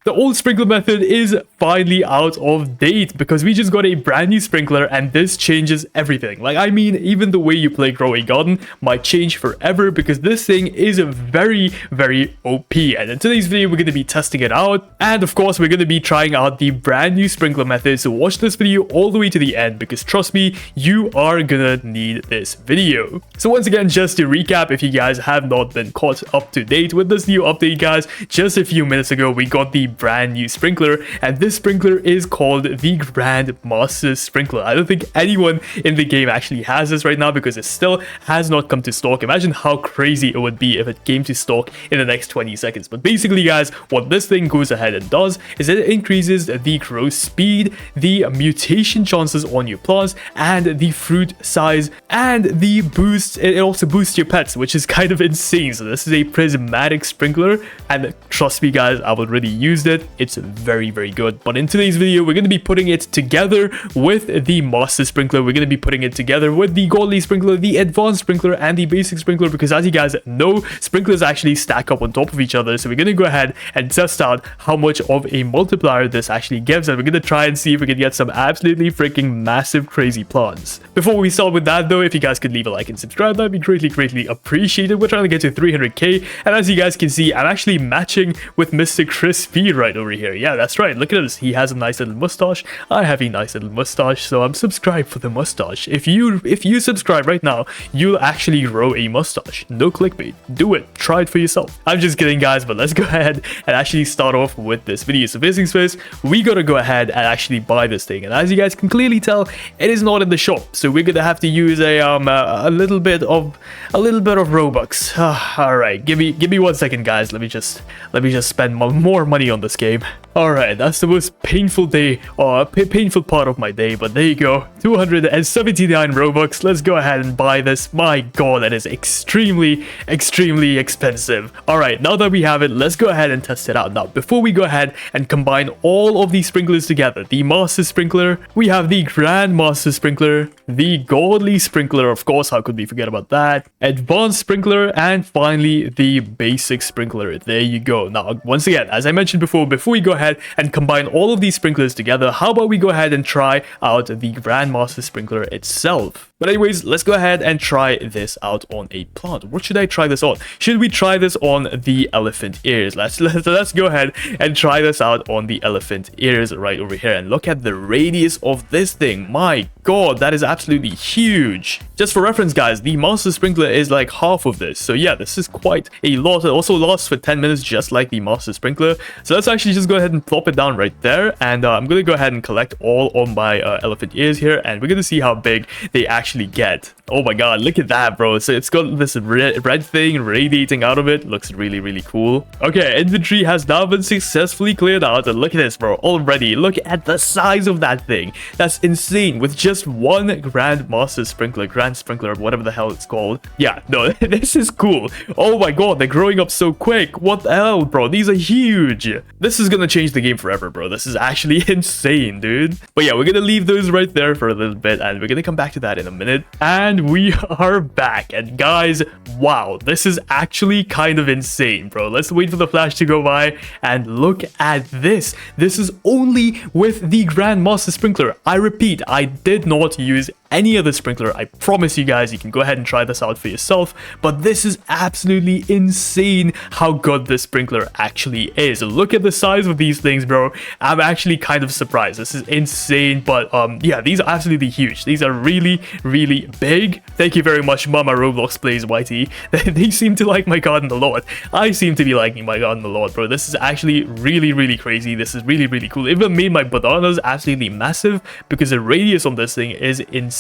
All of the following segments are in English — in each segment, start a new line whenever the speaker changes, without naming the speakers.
The old sprinkler method is finally out of date because we just got a brand new sprinkler and this changes everything. Like, I mean, even the way you play Grow a Garden might change forever because this thing is very, very OP. And in today's video, we're going to be testing it out. And of course, we're going to be trying out the brand new sprinkler method. So watch this video all the way to the end because trust me, you are gonna need this video. So once again, just to recap, if you guys have not been caught up to date with this new update, guys, just a few minutes ago, we got the brand new sprinkler, and this sprinkler is called the Grandmaster sprinkler. I don't think anyone in the game actually has this right now because it still has not come to stock. Imagine how crazy it would be if it came to stock in the next 20 seconds. But basically, guys, what this thing goes ahead and does is it increases the growth speed, the mutation chances on your plants, and the fruit size, and the boost. It also boosts your pets, which is kind of insane. So this is a prismatic sprinkler, and trust me, guys, I've already used it. It's very, very good. But in today's video, we're going to be putting it together with the master sprinkler. We're going to be putting it together with the godly sprinkler, the advanced sprinkler, and the basic sprinkler, because as you guys know, sprinklers actually stack up on top of each other. So we're going to go ahead and test out how much of a multiplier this actually gives, and we're going to try and see if we can get some absolutely freaking massive crazy plants. Before we start with that though, if you guys could leave a like and subscribe, that'd be greatly appreciated. We're trying to get to 300k, and as you guys can see, I'm actually matching with Mr. Crispy right over here. Yeah, that's right, look at this. He has a nice little mustache. I have a nice little mustache, so I'm subscribed for the mustache. If you subscribe right now, you'll actually grow a mustache. No clickbait. Do it. Try it for yourself. I'm just kidding, guys, but let's go ahead and actually start off with this video. So first things first, we gotta go ahead and actually buy this thing, and as you guys can clearly tell, it is not in the shop, so we're gonna have to use a little bit of Robux. All right, give me 1 second, guys. Let me just spend more money on this game. All right, that's the most painful day, or painful part of my day, but there you go. 279 Robux. Let's go ahead and buy this. My god, that is extremely expensive. All right, now that we have it, let's go ahead and test it out. Now, before we go ahead and combine all of these sprinklers together, the master sprinkler, we have the grandmaster sprinkler, the godly sprinkler, of course, how could we forget about that, advanced sprinkler, and finally the basic sprinkler. There you go. Now, once again, as I mentioned before we go ahead and combine all of these sprinklers together, how about we go ahead and try out the grandmaster sprinkler itself? But anyways, let's go ahead and try this out on a plant. What should I try this on? Should we try this on the elephant ears? Let's go ahead and try this out on the elephant ears right over here, and look at the radius of this thing. My god, that is absolutely huge. Just for reference, guys, the master sprinkler is like half of this, so yeah, this is quite a lot. It also lasts for 10 minutes just like the master sprinkler. So let's actually just go ahead and plop it down right there, and I'm gonna go ahead and collect all of my elephant ears here, and we're gonna see how big they actually get. Oh my god, look at that, bro. So it's got this red thing radiating out of it. Looks really cool. Okay, inventory has now been successfully cleared out, and look at this, bro. Already, look at the size of that thing. That's insane. With just one grandmaster sprinkler, grand sprinkler, whatever the hell it's called. Yeah, no, this is cool. Oh my god, they're growing up so quick. What the hell, bro? These are huge. This is gonna change the game forever, bro. This is actually insane, dude. But yeah, we're gonna leave those right there for a little bit, and we're gonna come back to that in a minute. And we are back, and guys, wow, this is actually kind of insane, bro. Let's wait for the flash to go by, and look at this. This is only with the grandmaster sprinkler. I repeat, I did not use any other sprinkler. I promise you guys, you can go ahead and try this out for yourself, but this is absolutely insane how good this sprinkler actually is. Look at the size of these things, bro. I'm actually kind of surprised. This is insane, but yeah, these are absolutely huge. These are really big. Thank you very much, Mama Roblox Plays YT. They seem to like my garden a lot. I seem to be liking my garden a lot, bro. This is actually really crazy. This is really cool. It even made my bananas absolutely massive because the radius on this thing is insane.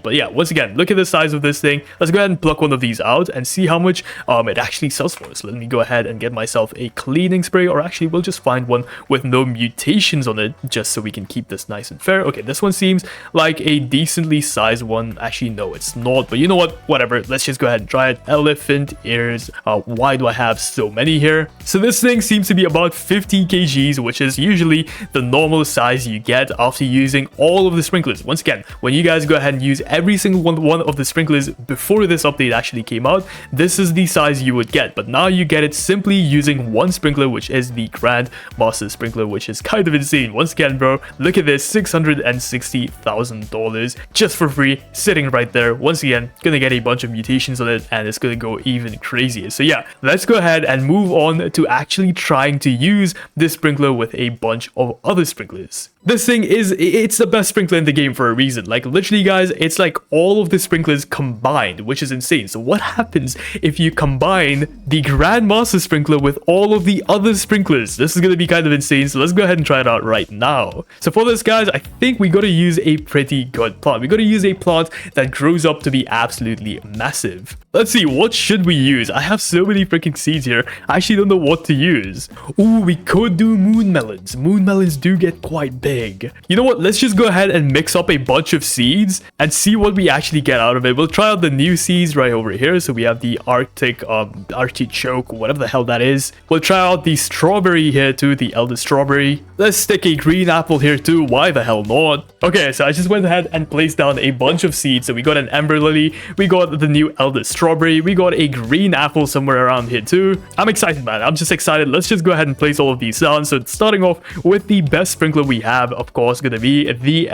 But yeah, once again, look at the size of this thing. Let's go ahead and pluck one of these out and see how much it actually sells for. So let me go ahead and get myself a cleaning spray, or actually we'll just find one with no mutations on it, just so we can keep this nice and fair. Okay, this one seems like a decently sized one. Actually, no, it's not, but you know what, whatever, let's just go ahead and try it. Elephant ears. Why do I have so many here? So this thing seems to be about 50 kgs, which is usually the normal size you get after using all of the sprinklers. Once again, when you guys go go ahead and use every single one of the sprinklers before this update actually came out, this is the size you would get. But now you get it simply using one sprinkler, which is the Grandmaster sprinkler, which is kind of insane. Once again, bro, look at this, $660,000 just for free, sitting right there. Once again, gonna get a bunch of mutations on it, and it's gonna go even crazier. So yeah, let's go ahead and move on to actually trying to use this sprinkler with a bunch of other sprinklers. This thing it's the best sprinkler in the game for a reason. Like, literally, guys, it's like all of the sprinklers combined, which is insane. So what happens if you combine the Grandmaster sprinkler with all of the other sprinklers? This is going to be kind of insane. So let's go ahead and try it out right now. So for this, guys, I think we got to use a pretty good plant. We got to use a plant that grows up to be absolutely massive. Let's see, what should we use? I have so many freaking seeds here. I actually don't know what to use. Ooh, we could do moon melons. Moon melons do get quite big. You know what? Let's just go ahead and mix up a bunch of seeds and see what we actually get out of it. We'll try out the new seeds right over here. So we have the artichoke, whatever the hell that is. We'll try out the strawberry here too, the elder strawberry. Let's stick a green apple here too. Why the hell not? Okay, so I just went ahead and placed down a bunch of seeds. So we got an ember lily, we got the new elder strawberry, we got a green apple somewhere around here too. I'm excited, man. I'm just excited. Let's just go ahead and place all of these down. So starting off with the best sprinkler we have, of course, gonna be the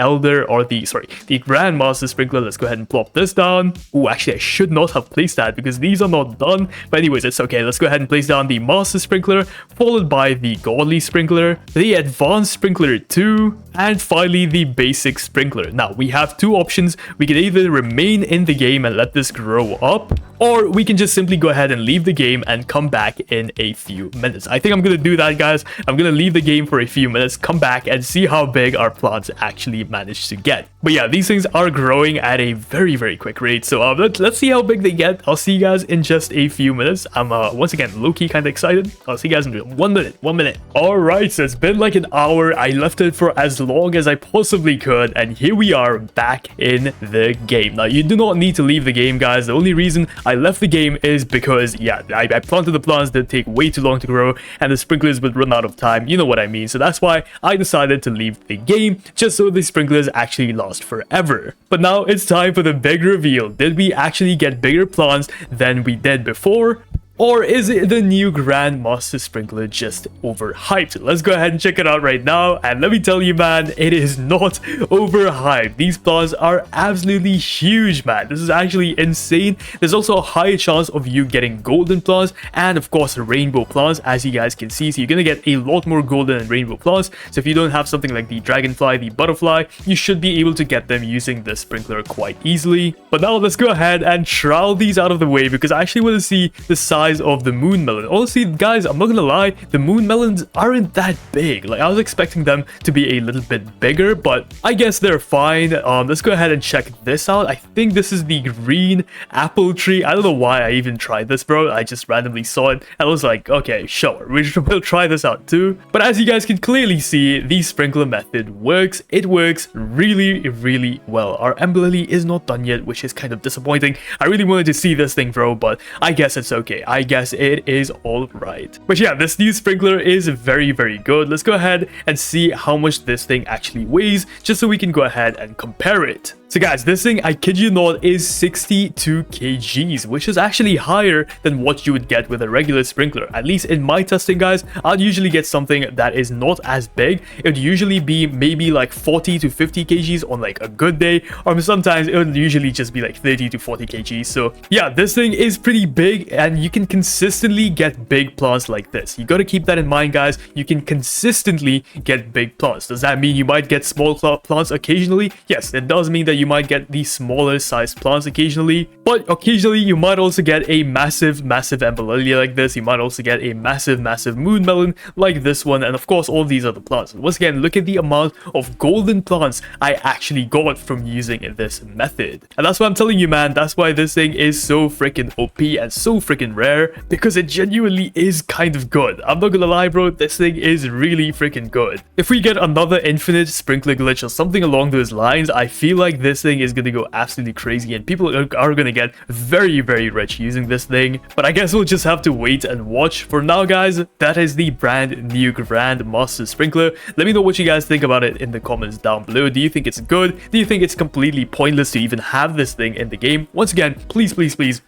Grandmaster sprinkler. Let's go ahead and plop this down. Oh, actually, I should not have placed that because these are not done. But anyways, it's okay. Let's go ahead and place down the Master sprinkler, followed by the Godly sprinkler, the Advanced sprinkler 2, and finally the Basic sprinkler. Now, we have two options. We can either remain in the game and let this grow up, or we can just simply go ahead and leave the game and come back in a few minutes. I think I'm gonna do that, guys. I'm gonna leave the game for a few minutes, come back and see how big our plants actually managed to get. But yeah, these things are growing at a very, very quick rate. So let's see how big they get. I'll see you guys in just a few minutes. I'm once again low-key kind of excited. I'll see you guys in 1 minute. All right, so it's been like an hour. I left it for as long as I possibly could, and here we are back in the game. Now, you do not need to leave the game, guys. The only reason I left the game is because, yeah, I planted the plants that take way too long to grow, and the sprinklers would run out of time. You know what I mean. So that's why I decided to leave the game, just so the sprinklers actually last forever. But now it's time for the big reveal. Did we actually get bigger plants than we did before? Or is it the new Grandmaster sprinkler just overhyped? Let's go ahead and check it out right now. And let me tell you, man, it is not overhyped. These plants are absolutely huge, man. This is actually insane. There's also a higher chance of you getting golden plants and, of course, rainbow plants, as you guys can see. So you're going to get a lot more golden and rainbow plants. So if you don't have something like the dragonfly, the butterfly, you should be able to get them using the sprinkler quite easily. But now let's go ahead and trial these out of the way, because I actually want to see the size of the moon melon. Honestly, guys, I'm not gonna lie, the moon melons aren't that big. Like, I was expecting them to be a little bit bigger, but I guess they're fine. Let's go ahead and check this out. I think this is the green apple tree. I don't know why I even tried this, bro. I just randomly saw it. I was like, okay, sure, we'll try this out too. But as you guys can clearly see, the sprinkler method works. It works really, really well. Our ember lily is not done yet, which is kind of disappointing. I really wanted to see this thing grow, but I guess it's okay. I guess it is all right. But yeah, this new sprinkler is very, very good. Let's go ahead and see how much this thing actually weighs, just so we can go ahead and compare it. So guys, this thing, I kid you not, is 62 kgs, which is actually higher than what you would get with a regular sprinkler. At least in my testing, guys, I'd usually get something that is not as big. It would usually be maybe like 40 to 50 kgs on like a good day, or sometimes it would usually just be like 30 to 40 kgs. So yeah, this thing is pretty big, and you can consistently get big plants like this. You got to keep that in mind, guys. You can consistently get big plants. Does that mean you might get small plants occasionally? Yes, it does mean that you might get the smaller sized plants occasionally, but occasionally you might also get a massive ember lily like this. You might also get a massive moon melon like this one, and of course all these other plants. Once again, look at the amount of golden plants I actually got from using this method, and that's why I'm telling you, man, that's why this thing is so freaking OP and so freaking rare, because it genuinely is kind of good. I'm not gonna lie, bro, this thing is really freaking good. If we get another infinite sprinkler glitch or something along those lines, I feel like this thing is gonna go absolutely crazy, and people are gonna get very, very rich using this thing. But I guess we'll just have to wait and watch. For now, guys, that is the brand new Grandmaster Sprinkler. Let me know what you guys think about it in the comments down below. Do you think it's good? Do you think it's completely pointless to even have this thing in the game? Once again, please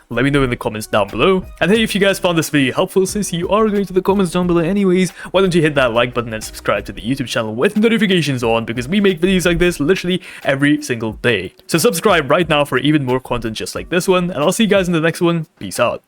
let me know in the comments down below. And hey, if you guys found this video helpful, since you are going to the comments down below anyways, why don't you hit that like button and subscribe to the YouTube channel with notifications on, because we make videos like this literally every single day. So subscribe right now for even more content just like this one, and I'll see you guys in the next one. Peace out.